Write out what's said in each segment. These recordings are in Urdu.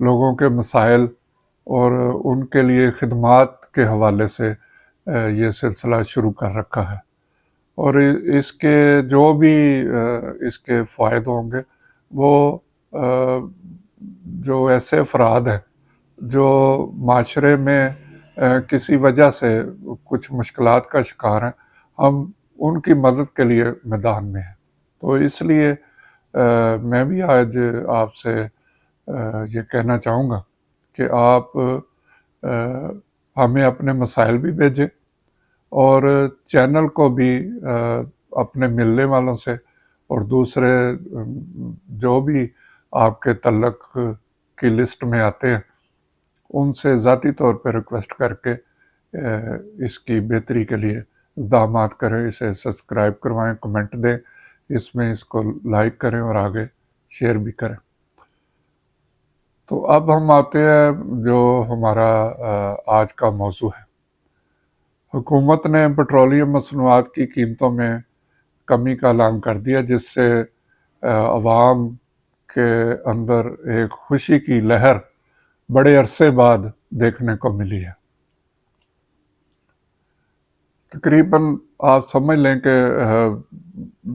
لوگوں کے مسائل اور ان کے لیے خدمات کے حوالے سے یہ سلسلہ شروع کر رکھا ہے، اور اس کے جو بھی اس کے فوائد ہوں گے وہ جو ایسے افراد ہیں جو معاشرے میں کسی وجہ سے کچھ مشکلات کا شکار ہیں، ہم ان کی مدد کے لیے میدان میں ہیں۔ تو اس لیے میں بھی آج آپ سے یہ کہنا چاہوں گا کہ آپ ہمیں اپنے مسائل بھی بھیجیں، اور چینل کو بھی اپنے ملنے والوں سے اور دوسرے جو بھی آپ کے تعلق کی لسٹ میں آتے ہیں ان سے ذاتی طور پہ ریکویسٹ کر کے اس کی بہتری کے لیے اقدامات کریں، اسے سبسکرائب کروائیں، کمنٹ دیں، اس میں اس کو لائک کریں اور آگے شیئر بھی کریں۔ تو اب ہم آتے ہیں جو ہمارا آج کا موضوع ہے۔ حکومت نے پیٹرولیم مصنوعات کی قیمتوں میں کمی کا اعلان کر دیا، جس سے عوام کے اندر ایک خوشی کی لہر بڑے عرصے بعد دیکھنے کو ملی ہے۔ تقریباً آپ سمجھ لیں کہ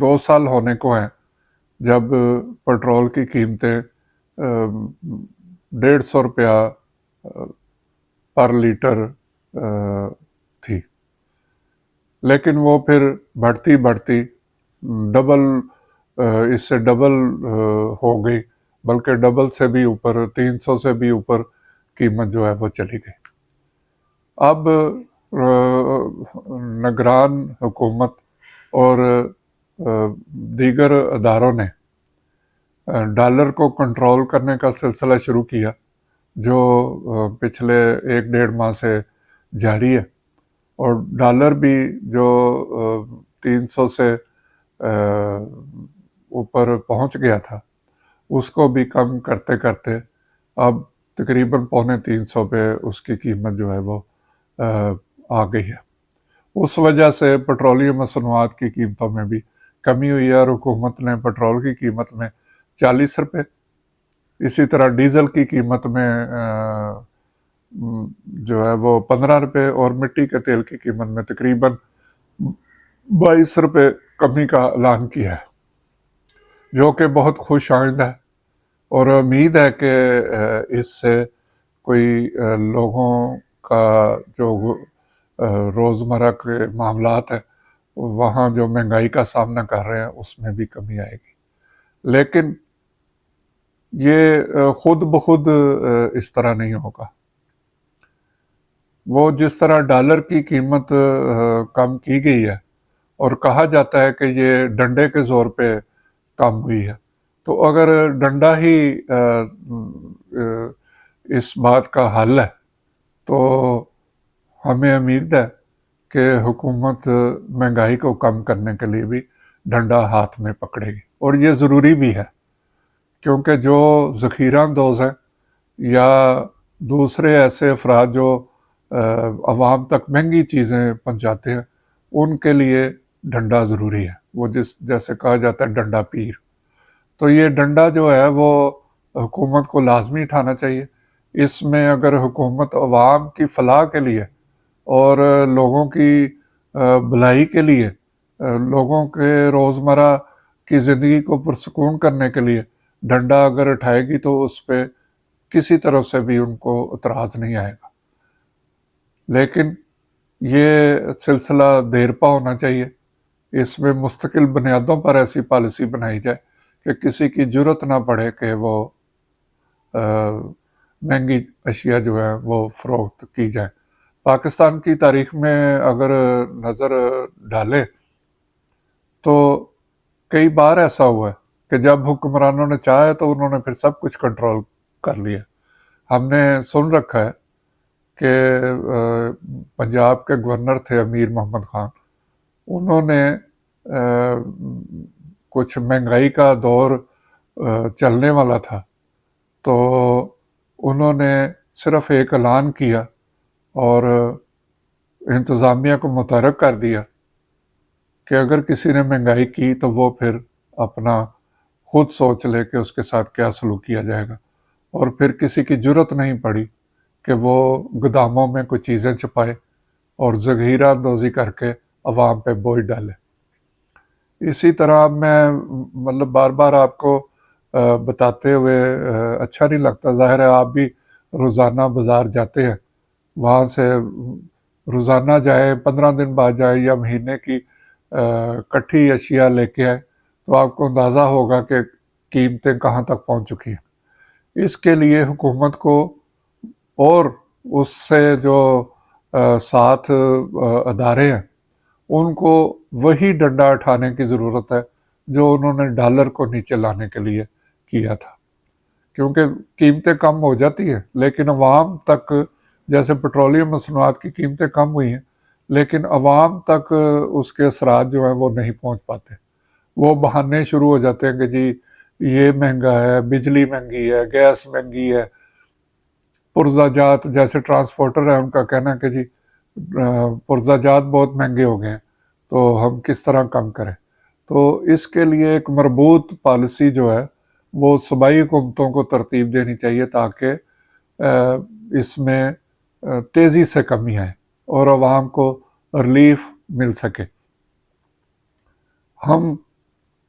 2 سال ہونے کو ہیں جب پیٹرول کی قیمتیں 150 روپیہ پر لیٹر تھی، لیکن وہ پھر بڑھتی ڈبل اس سے ڈبل ہو گئی، بلکہ ڈبل سے بھی اوپر، 300 سے بھی اوپر قیمت جو ہے وہ چلی گئی۔ اب نگران حکومت اور دیگر اداروں نے ڈالر کو کنٹرول کرنے کا سلسلہ شروع کیا، جو پچھلے 1-1.5 ماہ سے جاری ہے، اور ڈالر بھی جو 300 سے اوپر پہنچ گیا تھا اس کو بھی کم کرتے کرتے اب تقریباً 250 پہ اس کی قیمت جو ہے وہ آ گئی ہے۔ اس وجہ سے پیٹرولیم مصنوعات کی قیمتوں میں بھی کمی ہوئی ہے، اور حکومت نے پیٹرول کی قیمت میں 40 روپے، اسی طرح ڈیزل کی قیمت میں جو ہے وہ 15 روپے، اور مٹی کے تیل کی قیمت میں تقریباً 22 روپے کمی کا اعلان کیا ہے، جو کہ بہت خوش آئند ہے، اور امید ہے کہ اس سے کوئی لوگوں کا جو روزمرہ کے معاملات ہیں وہاں جو مہنگائی کا سامنا کر رہے ہیں اس میں بھی کمی آئے گی۔ لیکن یہ خود بخود اس طرح نہیں ہوگا۔ وہ جس طرح ڈالر کی قیمت کم کی گئی ہے اور کہا جاتا ہے کہ یہ ڈنڈے کے زور پہ کم ہوئی ہے، تو اگر ڈنڈا ہی اس بات کا حل ہے تو ہمیں امید ہے کہ حکومت مہنگائی کو کم کرنے کے لیے بھی ڈنڈا ہاتھ میں پکڑے گی، اور یہ ضروری بھی ہے، کیونکہ جو ذخیرہ اندوز ہیں یا دوسرے ایسے افراد جو عوام تک مہنگی چیزیں پہنچاتے ہیں ان کے لیے ڈنڈا ضروری ہے۔ وہ جیسے کہا جاتا ہے ڈنڈا پیر، تو یہ ڈنڈا جو ہے وہ حکومت کو لازمی اٹھانا چاہیے۔ اس میں اگر حکومت عوام کی فلاح کے لیے اور لوگوں کی بھلائی کے لیے، لوگوں کے روزمرہ کی زندگی کو پرسکون کرنے کے لیے ڈنڈا اگر اٹھائے گی تو اس پہ کسی طرح سے بھی ان کو اعتراض نہیں آئے گا، لیکن یہ سلسلہ دیرپا ہونا چاہیے۔ اس میں مستقل بنیادوں پر ایسی پالیسی بنائی جائے کہ کسی کی جرت نہ پڑے کہ وہ مہنگی اشیاء جو ہیں وہ فروخت کی جائیں۔ پاکستان کی تاریخ میں اگر نظر ڈالیں تو کئی بار ایسا ہوا ہے کہ جب حکمرانوں نے چاہے تو انہوں نے پھر سب کچھ کنٹرول کر لیا۔ ہم نے سن رکھا ہے کہ پنجاب کے گورنر تھے امیر محمد خان، انہوں نے کچھ مہنگائی کا دور چلنے والا تھا تو انہوں نے صرف ایک اعلان کیا اور انتظامیہ کو متحرک کر دیا کہ اگر کسی نے مہنگائی کی تو وہ پھر اپنا خود سوچ لے کہ اس کے ساتھ کیا سلوک کیا جائے گا، اور پھر کسی کی جرت نہیں پڑی کہ وہ گوداموں میں کوئی چیزیں چھپائے اور ذخیرہ اندوزی کر کے عوام پہ بوجھ ڈالے۔ اسی طرح میں مطلب بار بار آپ کو بتاتے ہوئے اچھا نہیں لگتا، ظاہر ہے آپ بھی روزانہ بازار جاتے ہیں، وہاں سے روزانہ جائے، 15 دن بعد جائے یا مہینے کی کٹھی اشیاء لے کے آئے تو آپ کو اندازہ ہوگا کہ قیمتیں کہاں تک پہنچ چکی ہیں۔ اس کے لیے حکومت کو اور اس سے جو ساتھ ادارے ہیں ان کو وہی ڈنڈا اٹھانے کی ضرورت ہے جو انہوں نے ڈالر کو نیچے لانے کے لیے کیا تھا، کیونکہ قیمتیں کم ہو جاتی ہیں لیکن عوام تک، جیسے پیٹرولیم مصنوعات کی قیمتیں کم ہوئی ہیں لیکن عوام تک اس کے اثرات جو ہیں وہ نہیں پہنچ پاتے۔ وہ بہانے شروع ہو جاتے ہیں کہ جی یہ مہنگا ہے، بجلی مہنگی ہے، گیس مہنگی ہے، پرزہ جات جیسے ٹرانسپورٹر ہے ان کا کہنا ہے کہ جی پرزہ جات بہت مہنگے ہو گئے ہیں تو ہم کس طرح کم کریں۔ تو اس کے لیے ایک مربوط پالیسی جو ہے وہ صوبائی حکومتوں کو ترتیب دینی چاہیے تاکہ اس میں تیزی سے کمی آئے اور عوام کو ریلیف مل سکے۔ ہم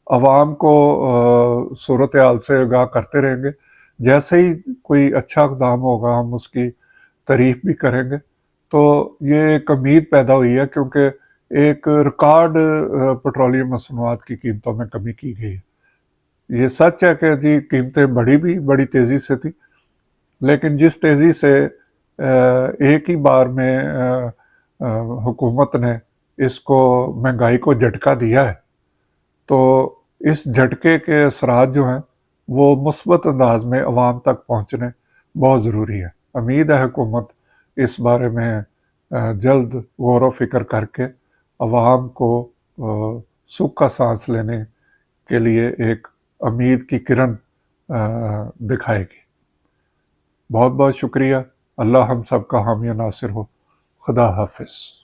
عوام کو صورتحال سے آگاہ کرتے رہیں گے، جیسے ہی کوئی اچھا اقدام ہوگا ہم اس کی تعریف بھی کریں گے۔ تو یہ ایک امید پیدا ہوئی ہے کیونکہ ایک ریکارڈ پیٹرولیم مصنوعات کی قیمتوں میں کمی کی گئی ہے۔ یہ سچ ہے کہ جی قیمتیں بڑی تیزی سے تھی، لیکن جس تیزی سے ایک ہی بار میں حکومت نے اس کو مہنگائی کو جھٹکا دیا ہے تو اس جھٹکے کے اثرات جو ہیں وہ مثبت انداز میں عوام تک پہنچنے بہت ضروری ہے۔ امید ہے حکومت اس بارے میں جلد غور و فکر کر کے عوام کو سکھ کا سانس لینے کے لیے ایک امید کی کرن دکھائے گی۔ بہت بہت شکریہ۔ اللہ ہم سب کا حامی و ناصر ہو۔ خدا حافظ۔